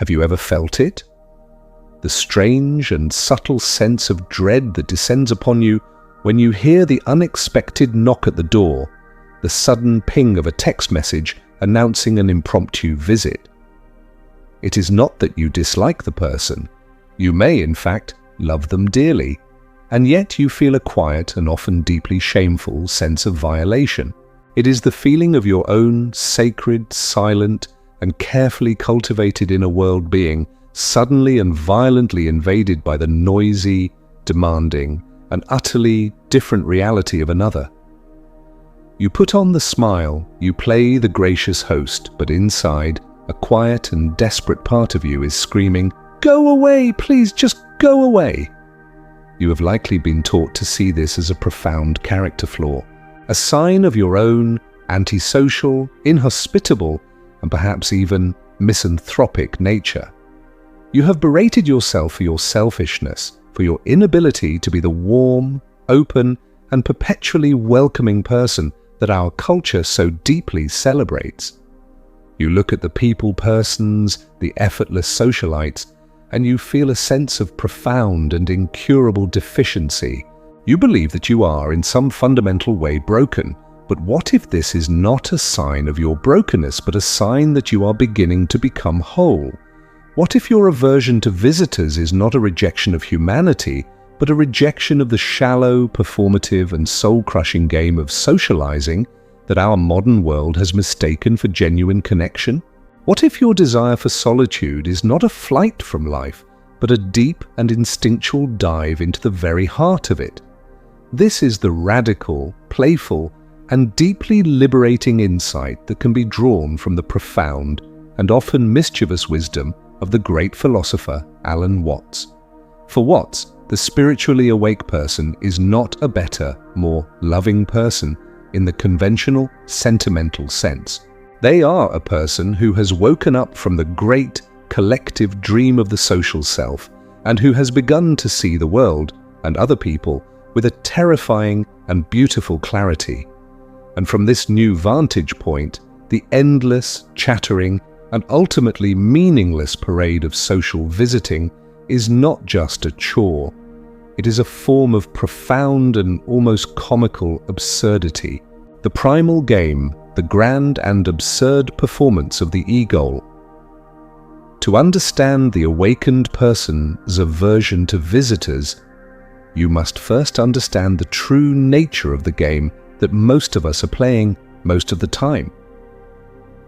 Have you ever felt it? The strange and subtle sense of dread that descends upon you when you hear the unexpected knock at the door, the sudden ping of a text message announcing an impromptu visit. It is not that you dislike the person. You may, in fact, love them dearly, and yet you feel a quiet and often deeply shameful sense of violation. It is the feeling of your own sacred, silent, and carefully cultivated inner world being suddenly and violently invaded by the noisy, demanding, and utterly different reality of another. You put on the smile, you play the gracious host, but inside, a quiet and desperate part of you is screaming, "Go away, please, just go away." You have likely been taught to see this as a profound character flaw, a sign of your own antisocial, inhospitable, and perhaps even misanthropic nature. You have berated yourself for your selfishness, for your inability to be the warm, open, and perpetually welcoming person that our culture so deeply celebrates. You look at the people persons, the effortless socialites, and you feel a sense of profound and incurable deficiency. You believe that you are in some fundamental way broken, but what if this is not a sign of your brokenness, but a sign that you are beginning to become whole? What if your aversion to visitors is not a rejection of humanity, but a rejection of the shallow, performative, and soul-crushing game of socializing that our modern world has mistaken for genuine connection? What if your desire for solitude is not a flight from life, but a deep and instinctual dive into the very heart of it? This is the radical, playful, and deeply liberating insight that can be drawn from the profound and often mischievous wisdom of the great philosopher Alan Watts. For Watts, the spiritually awake person is not a better, more loving person in the conventional, sentimental sense. They are a person who has woken up from the great, collective dream of the social self and who has begun to see the world and other people with a terrifying and beautiful clarity. And from this new vantage point, the endless, chattering, and ultimately meaningless parade of social visiting is not just a chore. It is a form of profound and almost comical absurdity. The primal game, the grand and absurd performance of the ego. To understand the awakened person's aversion to visitors, you must first understand the true nature of the game that most of us are playing most of the time.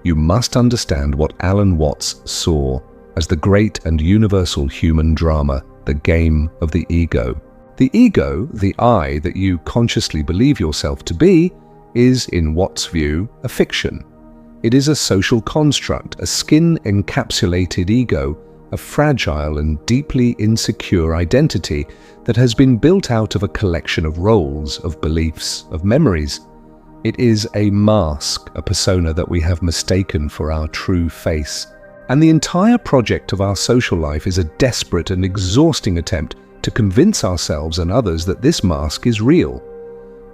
You must understand what Alan Watts saw as the great and universal human drama, the game of the ego. The ego, the I that you consciously believe yourself to be, is, in Watts' view, a fiction. It is a social construct, a skin-encapsulated ego, a fragile and deeply insecure identity that has been built out of a collection of roles, of beliefs, of memories. It is a mask, a persona that we have mistaken for our true face. And the entire project of our social life is a desperate and exhausting attempt to convince ourselves and others that this mask is real.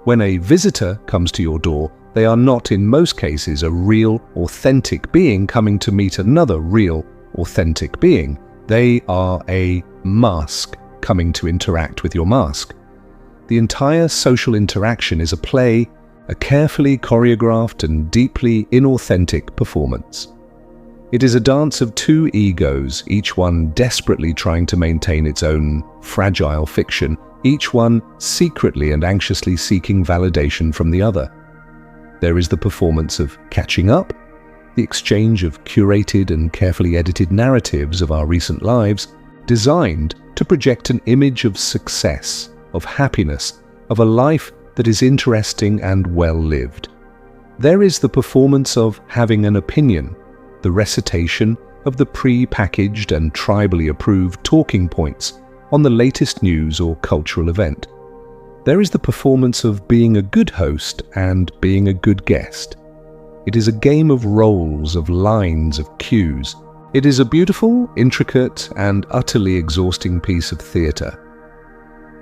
When a visitor comes to your door, they are not in most cases a real, authentic being coming to meet another real, authentic being. They are a mask coming to interact with your mask. The entire social interaction is a play, a carefully choreographed and deeply inauthentic performance. It is a dance of two egos, each one desperately trying to maintain its own fragile fiction, each one secretly and anxiously seeking validation from the other. There is the performance of catching up, the exchange of curated and carefully edited narratives of our recent lives, designed to project an image of success, of happiness, of a life that is interesting and well-lived. There is the performance of having an opinion, the recitation of the pre-packaged and tribally approved talking points on the latest news or cultural event. There is the performance of being a good host and being a good guest. It is a game of roles, of lines, of cues. It is a beautiful, intricate, and utterly exhausting piece of theatre.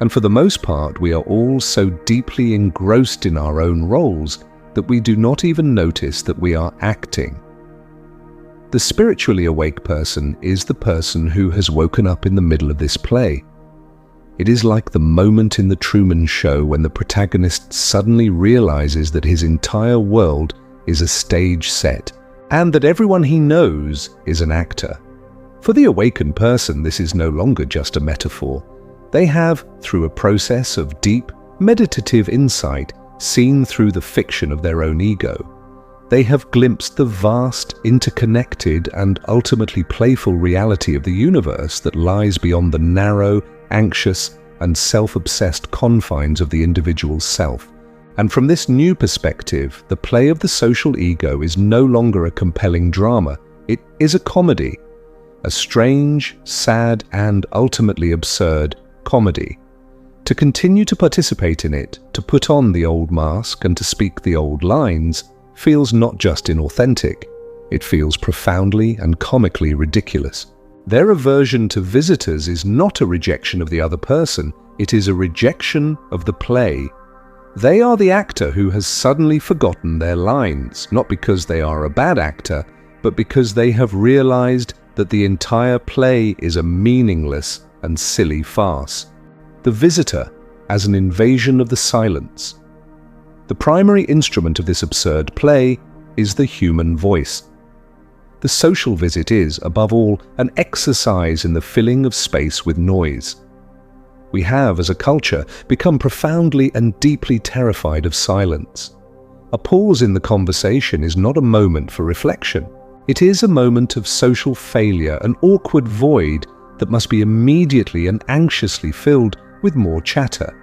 And for the most part, we are all so deeply engrossed in our own roles that we do not even notice that we are acting. The spiritually awake person is the person who has woken up in the middle of this play. It is like the moment in the Truman Show when the protagonist suddenly realizes that his entire world is a stage set, and that everyone he knows is an actor. For the awakened person, this is no longer just a metaphor. They have, through a process of deep, meditative insight, seen through the fiction of their own ego. They have glimpsed the vast, interconnected, and ultimately playful reality of the universe that lies beyond the narrow, anxious, and self-obsessed confines of the individual's self. And from this new perspective, the play of the social ego is no longer a compelling drama. It is a comedy. A strange, sad, and ultimately absurd comedy. To continue to participate in it, to put on the old mask and to speak the old lines, feels not just inauthentic, it feels profoundly and comically ridiculous. Their aversion to visitors is not a rejection of the other person, it is a rejection of the play. They are the actor who has suddenly forgotten their lines, not because they are a bad actor, but because they have realized that the entire play is a meaningless and silly farce. The visitor as an invasion of the silence. The primary instrument of this absurd play is the human voice. The social visit is, above all, an exercise in the filling of space with noise. We have, as a culture, become profoundly and deeply terrified of silence. A pause in the conversation is not a moment for reflection. It is a moment of social failure, an awkward void that must be immediately and anxiously filled with more chatter.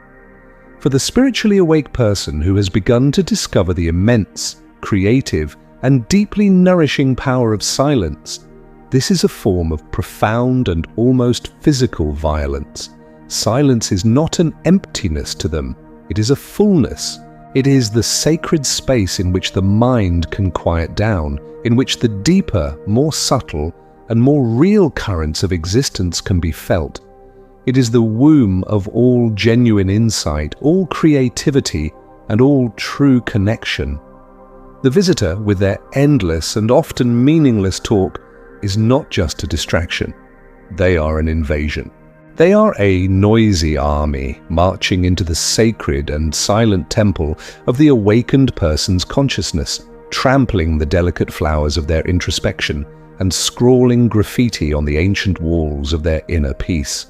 For the spiritually awake person who has begun to discover the immense, creative, and deeply nourishing power of silence, this is a form of profound and almost physical violence. Silence is not an emptiness to them, it is a fullness. It is the sacred space in which the mind can quiet down, in which the deeper, more subtle, and more real currents of existence can be felt. It is the womb of all genuine insight, all creativity, and all true connection. The visitor, with their endless and often meaningless talk, is not just a distraction. They are an invasion. They are a noisy army marching into the sacred and silent temple of the awakened person's consciousness, trampling the delicate flowers of their introspection and scrawling graffiti on the ancient walls of their inner peace.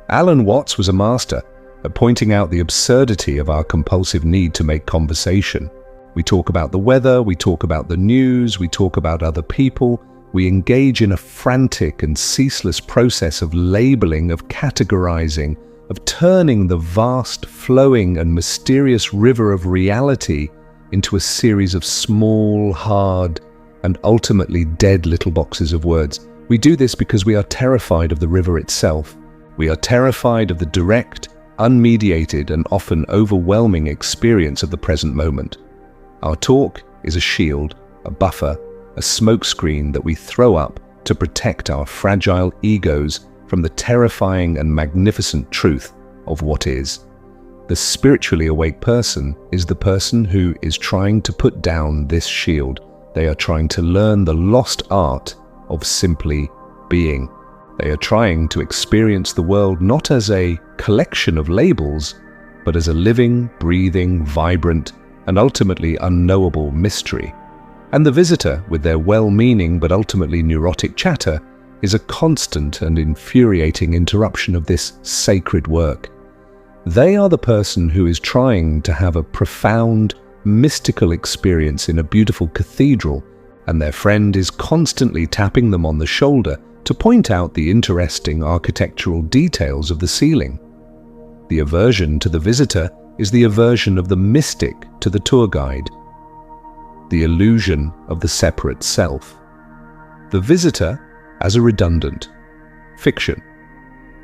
Alan Watts was a master at pointing out the absurdity of our compulsive need to make conversation. We talk about the weather, we talk about the news, we talk about other people. We engage in a frantic and ceaseless process of labeling, of categorizing, of turning the vast, flowing and mysterious river of reality into a series of small, hard, and ultimately dead little boxes of words. We do this because we are terrified of the river itself. We are terrified of the direct, unmediated, and often overwhelming experience of the present moment. Our talk is a shield, a buffer, a smokescreen that we throw up to protect our fragile egos from the terrifying and magnificent truth of what is. The spiritually awake person is the person who is trying to put down this shield. They are trying to learn the lost art of simply being. They are trying to experience the world not as a collection of labels, but as a living, breathing, vibrant, and ultimately unknowable mystery. And the visitor, with their well-meaning but ultimately neurotic chatter, is a constant and infuriating interruption of this sacred work. They are the person who is trying to have a profound, mystical experience in a beautiful cathedral, and their friend is constantly tapping them on the shoulder to point out the interesting architectural details of the ceiling. The aversion to the visitor is the aversion of the mystic to the tour guide. The illusion of the separate self. The visitor as a redundant. Fiction.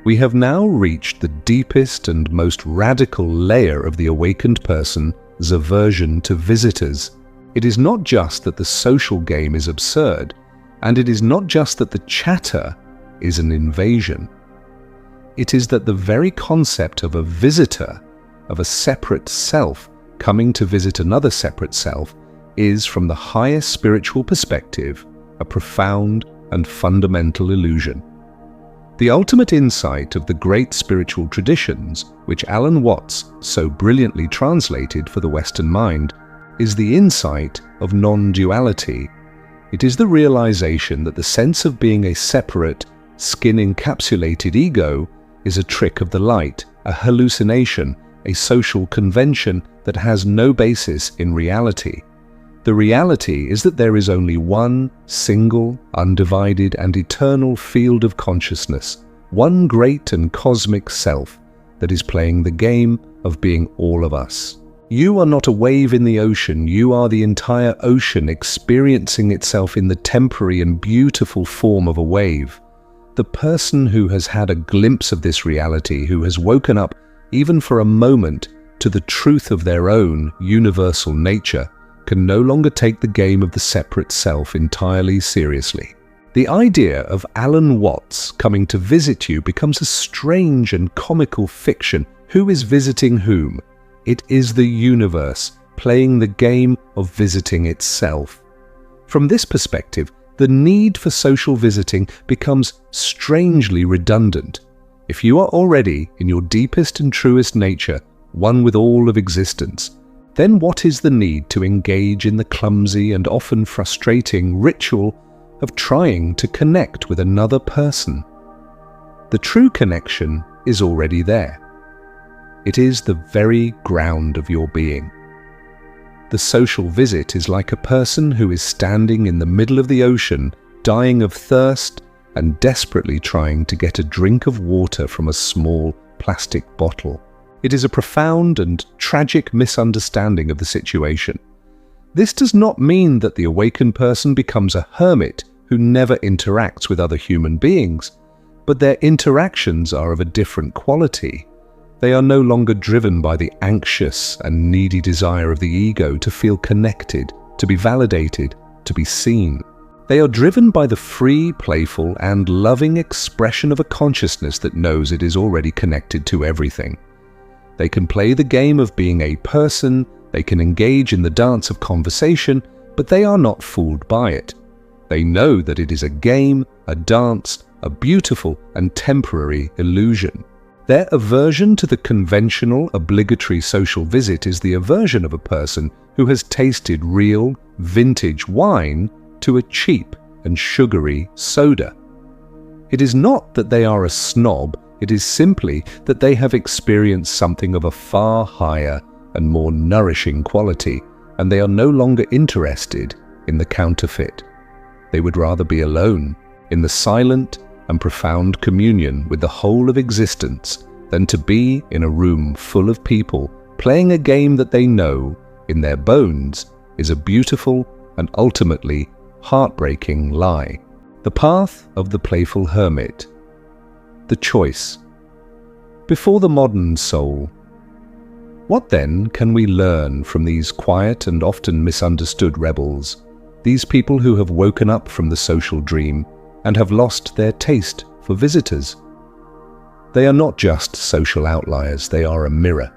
We have now reached the deepest and most radical layer of the awakened person's aversion to visitors. It is not just that the social game is absurd, and it is not just that the chatter is an invasion. It is that the very concept of a visitor, of a separate self coming to visit another separate self, is, from the highest spiritual perspective, a a profound and fundamental illusion. The ultimate insight of the great spiritual traditions, which Alan Watts so brilliantly translated for the Western mind, is the insight of non-duality. It is the realization that the sense of being a separate, skin-encapsulated ego is a trick of the light, a hallucination, a social convention that has no basis in reality. The reality is that there is only one single, undivided and eternal field of consciousness, one great and cosmic self that is playing the game of being all of us. You are not a wave in the ocean, you are the entire ocean experiencing itself in the temporary and beautiful form of a wave. The person who has had a glimpse of this reality, who has woken up even for a moment to the truth of their own universal nature, can no longer take the game of the separate self entirely seriously. The idea of Alan Watts coming to visit you becomes a strange and comical fiction. Who is visiting whom? It is the universe playing the game of visiting itself. From this perspective, the need for social visiting becomes strangely redundant. If you are already, in your deepest and truest nature, one with all of existence, then what is the need to engage in the clumsy and often frustrating ritual of trying to connect with another person? The true connection is already there. It is the very ground of your being. The social visit is like a person who is standing in the middle of the ocean, dying of thirst and desperately trying to get a drink of water from a small plastic bottle. It is a profound and tragic misunderstanding of the situation. This does not mean that the awakened person becomes a hermit who never interacts with other human beings, but their interactions are of a different quality. They are no longer driven by the anxious and needy desire of the ego to feel connected, to be validated, to be seen. They are driven by the free, playful, and loving expression of a consciousness that knows it is already connected to everything. They can play the game of being a person, they can engage in the dance of conversation, but they are not fooled by it. They know that it is a game, a dance, a beautiful and temporary illusion. Their aversion to the conventional, obligatory social visit is the aversion of a person who has tasted real, vintage wine to a cheap and sugary soda. It is not that they are a snob, it is simply that they have experienced something of a far higher and more nourishing quality, and they are no longer interested in the counterfeit. They would rather be alone, in the silent and profound communion with the whole of existence, than to be in a room full of people playing a game that they know, in their bones, is a beautiful and ultimately heartbreaking lie. The path of the playful hermit. The choice. Before the modern soul. What then can we learn from these quiet and often misunderstood rebels, these people who have woken up from the social dream and have lost their taste for visitors? They are not just social outliers, they are a mirror.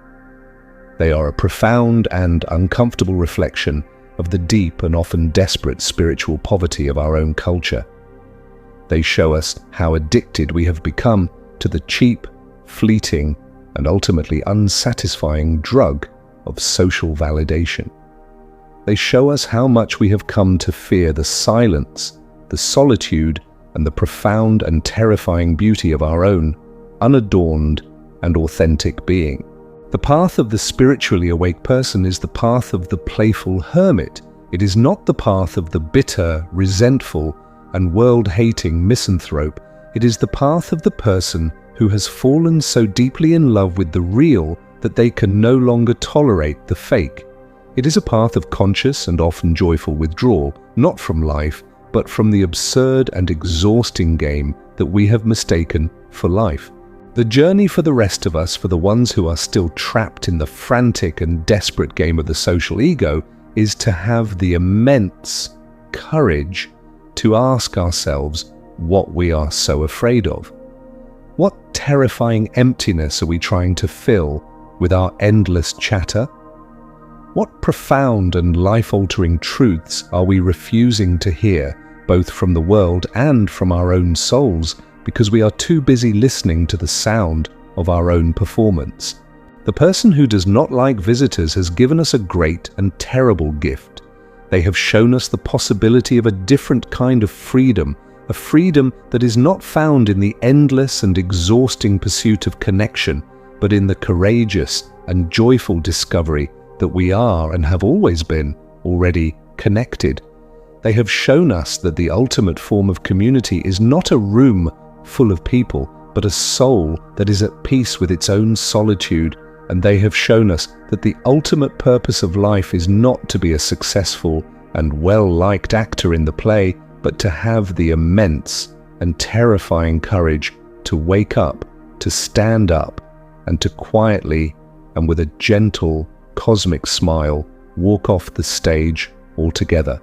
They are a profound and uncomfortable reflection of the deep and often desperate spiritual poverty of our own culture. They show us how addicted we have become to the cheap, fleeting, and ultimately unsatisfying drug of social validation. They show us how much we have come to fear the silence, the solitude, and the profound and terrifying beauty of our own, unadorned and authentic being. The path of the spiritually awake person is the path of the playful hermit. It is not the path of the bitter, resentful, and world-hating misanthrope. It is the path of the person who has fallen so deeply in love with the real that they can no longer tolerate the fake. It is a path of conscious and often joyful withdrawal, not from life, but from the absurd and exhausting game that we have mistaken for life. The journey for the rest of us, for the ones who are still trapped in the frantic and desperate game of the social ego, is to have the immense courage to ask ourselves what we are so afraid of. What terrifying emptiness are we trying to fill with our endless chatter? What profound and life-altering truths are we refusing to hear both from the world and from our own souls, because we are too busy listening to the sound of our own performance. The person who does not like visitors has given us a great and terrible gift. They have shown us the possibility of a different kind of freedom, a freedom that is not found in the endless and exhausting pursuit of connection, but in the courageous and joyful discovery that we are and have always been already connected. They have shown us that the ultimate form of community is not a room full of people, but a soul that is at peace with its own solitude. And they have shown us that the ultimate purpose of life is not to be a successful and well-liked actor in the play, but to have the immense and terrifying courage to wake up, to stand up, and to quietly and with a gentle, cosmic smile walk off the stage altogether.